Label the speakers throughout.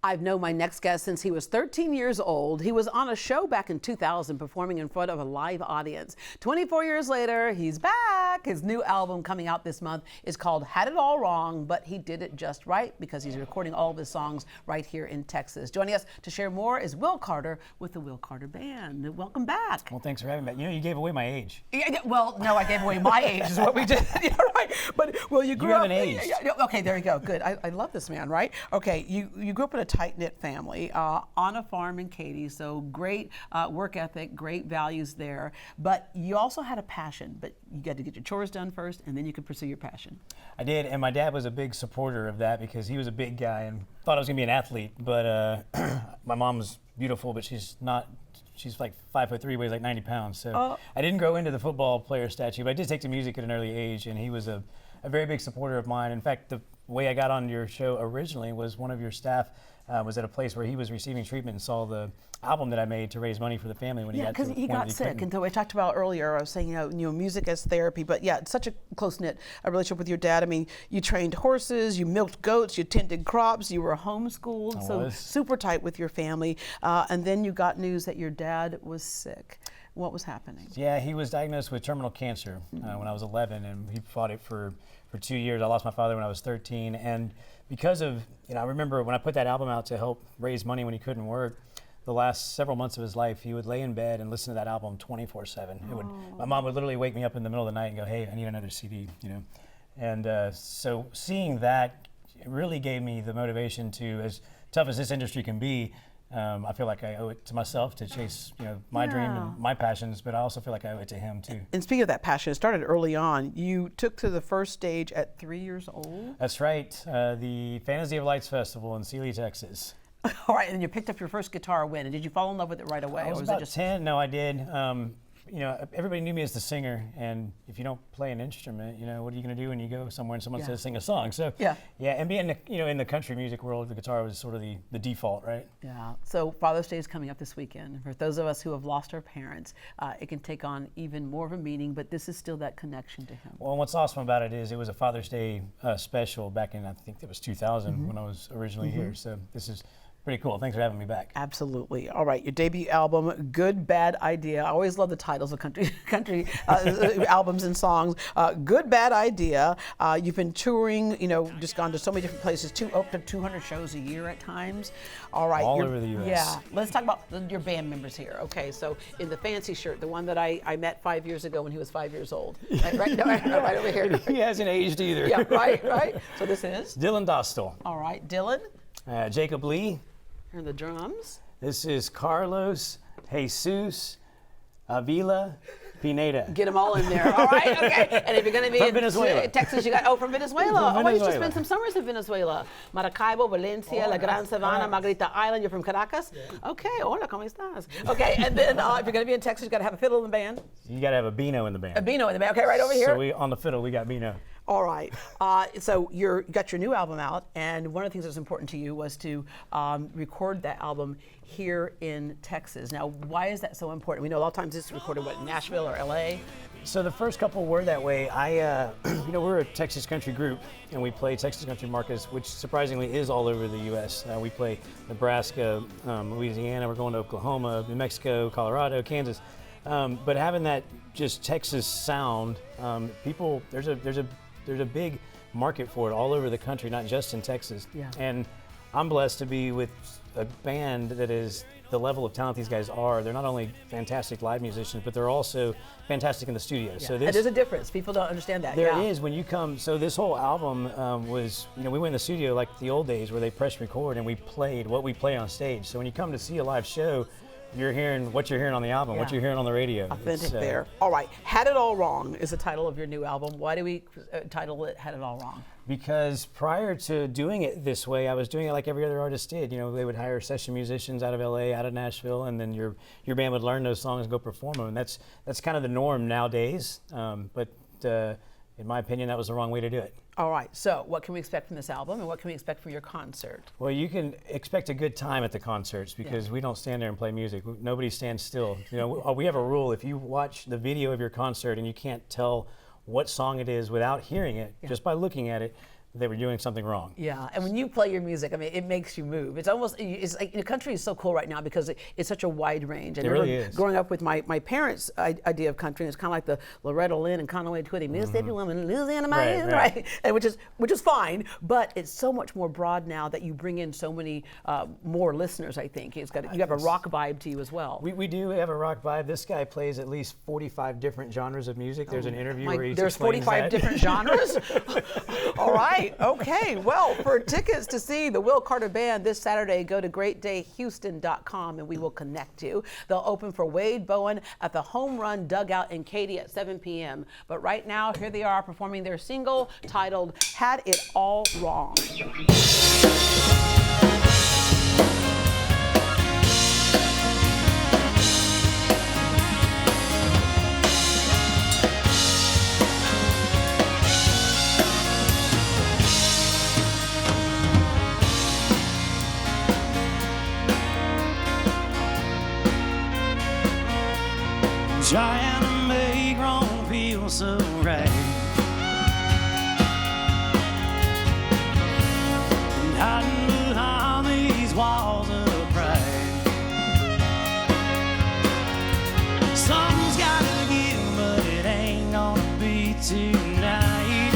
Speaker 1: I've known my next guest since he was 13 years old. He was on a show back in 2000 performing in front of a live audience. 24 years later, he's back. His new album coming out this month is called Had It All Wrong, but he did it just right because he's recording all of his songs right here in Texas. Joining us to share more is Will Carter with the Will Carter Band. Welcome back.
Speaker 2: Well, thanks for having me. You know, you gave away my age.
Speaker 1: Yeah, well, no, I gave away my age is what we did. Yeah, right. But, well, you grew up.
Speaker 2: You haven't aged.
Speaker 1: Okay, there you go. Good. I love this man, right? Okay, you grew up in a tight-knit family on a farm in Katy, so great work ethic, great values there. But you also had a passion, but you got to get your chores done first, and then you could pursue your passion.
Speaker 2: I did, and my dad was a big supporter of that because he was a big guy and thought I was going to be an athlete. But my mom was beautiful, but she's not. She's like 5'3", weighs like 90 pounds. So I didn't grow into the football player statue, but I did take to music at an early age, and he was a very big supporter of mine. In fact, the way I got on your show originally was one of your staff was at a place where he was receiving treatment and saw the album that I made to raise money for the family when he got to
Speaker 1: because he got sick. And so I talked about earlier, I was saying, you know, music as therapy, but yeah, it's such a close-knit relationship with your dad. I mean, you trained horses, you milked goats, you tended crops, you were homeschooled, so super tight with your family. And then you got news that your dad was sick. What was happening?
Speaker 2: Yeah, he was diagnosed with terminal cancer when I was 11, and he fought it for 2 years. I lost my father when I was 13, and because of, I remember when I put that album out to help raise money when he couldn't work, the last several months of his life, he would lay in bed and listen to that album 24/7. My mom would literally wake me up in the middle of the night and go, "Hey, I need another CD," And so seeing that really gave me the motivation to, as tough as this industry can be, I feel like I owe it to myself to chase, my dream and my passions, but I also feel like I owe it to him too.
Speaker 1: And speaking of that passion, it started early on. You took to the first stage at 3 years old?
Speaker 2: That's right, the Fantasy of Lights Festival in Sealy, Texas.
Speaker 1: All right, and you picked up your first guitar when? And did you fall in love with it right away?
Speaker 2: I was about 10. No, I did. Everybody knew me as the singer, and if you don't play an instrument, what are you going to do when you go somewhere and someone says sing a song? So and being in the country music world, the guitar was sort of the default, right?
Speaker 1: Yeah. So Father's Day is coming up this weekend. For those of us who have lost our parents, it can take on even more of a meaning, but this is still that connection to him.
Speaker 2: Well, what's awesome about it is it was a Father's Day special back in, I think it was 2000 when I was originally here. So this is pretty cool. Thanks for having me back.
Speaker 1: Absolutely. All right, your debut album, Good Bad Idea. I always love the titles of country albums and songs. Good Bad Idea. You've been touring, just gone to so many different places, up to 200 shows a year at times. All right.
Speaker 2: All over the U.S.
Speaker 1: Yeah. Let's talk about your band members here. Okay, so in the fancy shirt, the one that I met 5 years ago when he was 5 years old. Right over here.
Speaker 2: He hasn't aged either.
Speaker 1: Yeah, right. So this is?
Speaker 2: Dylan Dostal.
Speaker 1: All right, Dylan.
Speaker 2: Jacob Lee.
Speaker 1: And the drums.
Speaker 2: This is Carlos, Jesus, Avila, Pineda.
Speaker 1: Get them all in there. All right, okay. And if you're going to be
Speaker 2: from
Speaker 1: in
Speaker 2: Venezuela.
Speaker 1: Texas, you got, from Venezuela.
Speaker 2: From Venezuela.
Speaker 1: You just spent some summers in Venezuela. Maracaibo, Valencia, La Gran Sabana, Margarita Island. You're from Caracas? Yeah. Okay, hola, ¿cómo estás? Okay, and then if you're going to be in Texas, you got to have a fiddle in the band.
Speaker 2: You got to have a Beano in the band.
Speaker 1: A Beano in the band. Okay, right over here.
Speaker 2: So on the fiddle, we got Beano.
Speaker 1: All right. So you got your new album out, and one of the things that was important to you was to record that album here in Texas. Now, why is that so important? We know a lot of times it's recorded, in Nashville or LA?
Speaker 2: So the first couple were that way. We're a Texas country group, and we play Texas country markets, which surprisingly is all over the U.S. We play Nebraska, Louisiana, we're going to Oklahoma, New Mexico, Colorado, Kansas. But having that just Texas sound, there's a big market for it all over the country, not just in Texas. Yeah. And I'm blessed to be with a band that is the level of talent these guys are. They're not only fantastic live musicians, but they're also fantastic in the studio.
Speaker 1: Yeah.
Speaker 2: So
Speaker 1: and there's a difference. People don't understand that.
Speaker 2: There is when you come. So this whole album was, we went in the studio like the old days where they press record and we played what we play on stage. So when you come to see a live show, you're hearing what you're hearing on the album, what you're hearing on the radio.
Speaker 1: Authentic there. All right. Had It All Wrong is the title of your new album. Why do we title it Had It All Wrong?
Speaker 2: Because prior to doing it this way, I was doing it like every other artist did. They would hire session musicians out of LA, out of Nashville, and then your band would learn those songs and go perform them. And that's kind of the norm nowadays. But in my opinion, that was the wrong way to do it.
Speaker 1: All right, so what can we expect from this album, and what can we expect from your concert?
Speaker 2: Well, you can expect a good time at the concerts because we don't stand there and play music. Nobody stands still. We have a rule: if you watch the video of your concert and you can't tell what song it is without hearing it, just by looking at it, they were doing something wrong.
Speaker 1: Yeah, and when you play your music, I mean, it makes you move. It's almost, it's like, the country is so cool right now because it's such a wide range. And
Speaker 2: it really is.
Speaker 1: Growing up with my parents' idea of country, it's kind of like the Loretta Lynn and Conway Twitty, Mississippi woman, Louisiana man, right? And which is fine, but it's so much more broad now that you bring in so many more listeners. I think you have a rock vibe to you as well.
Speaker 2: We do have a rock vibe. This guy plays at least 45 different genres of music. There's an interview where he's
Speaker 1: There's 45 different genres. All right. Okay. Well, for tickets to see the Will Carter Band this Saturday, go to greatdayhouston.com and we will connect you. They'll open for Wade Bowen at the Home Run Dugout in Katy at 7 p.m. But right now, here they are performing their single titled Had It All Wrong.
Speaker 3: Trying to make wrong feel so right, and hiding behind these walls of pride. Something's gotta give, but it ain't gonna be tonight.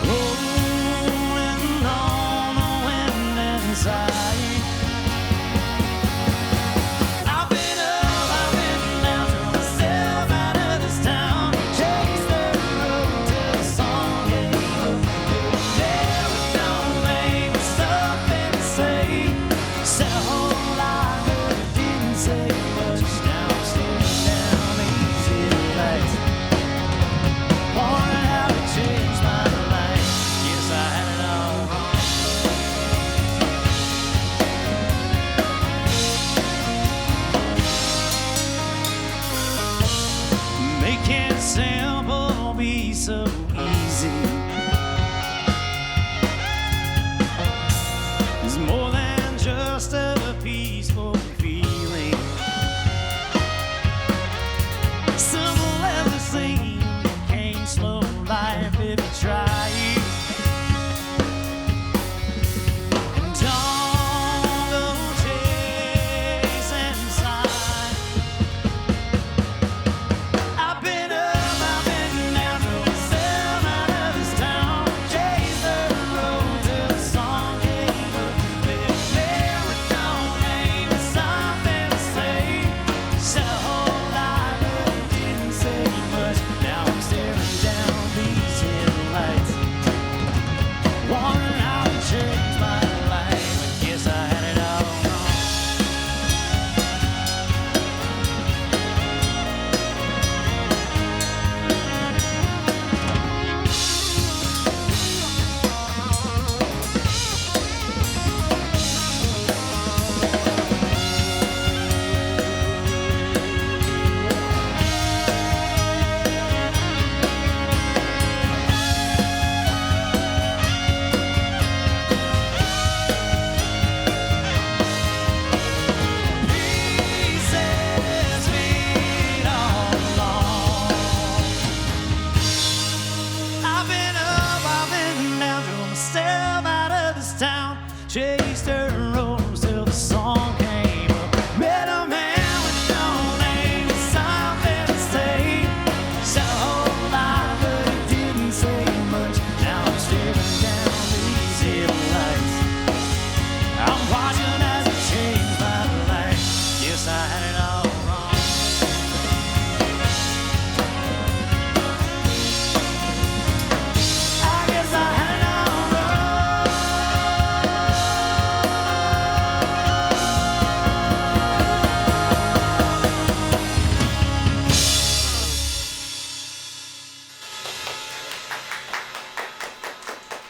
Speaker 3: Holding on the wind inside. Making simple be so easy. It's more than just a peaceful feeling. Simple as it seems, you can't slow life if you try. And don't go chasing signs. I've been up, I've been down, through myself out of this town. Chase the road till the sun came up. Been there with no name and something to say. Said a whole lot, but didn't say much. Now I'm staring down these headlights, wondering how to change my life. I guess I had it all wrong. Pieces made all along. I've been up, I've been down, drove myself out of this town, chased her road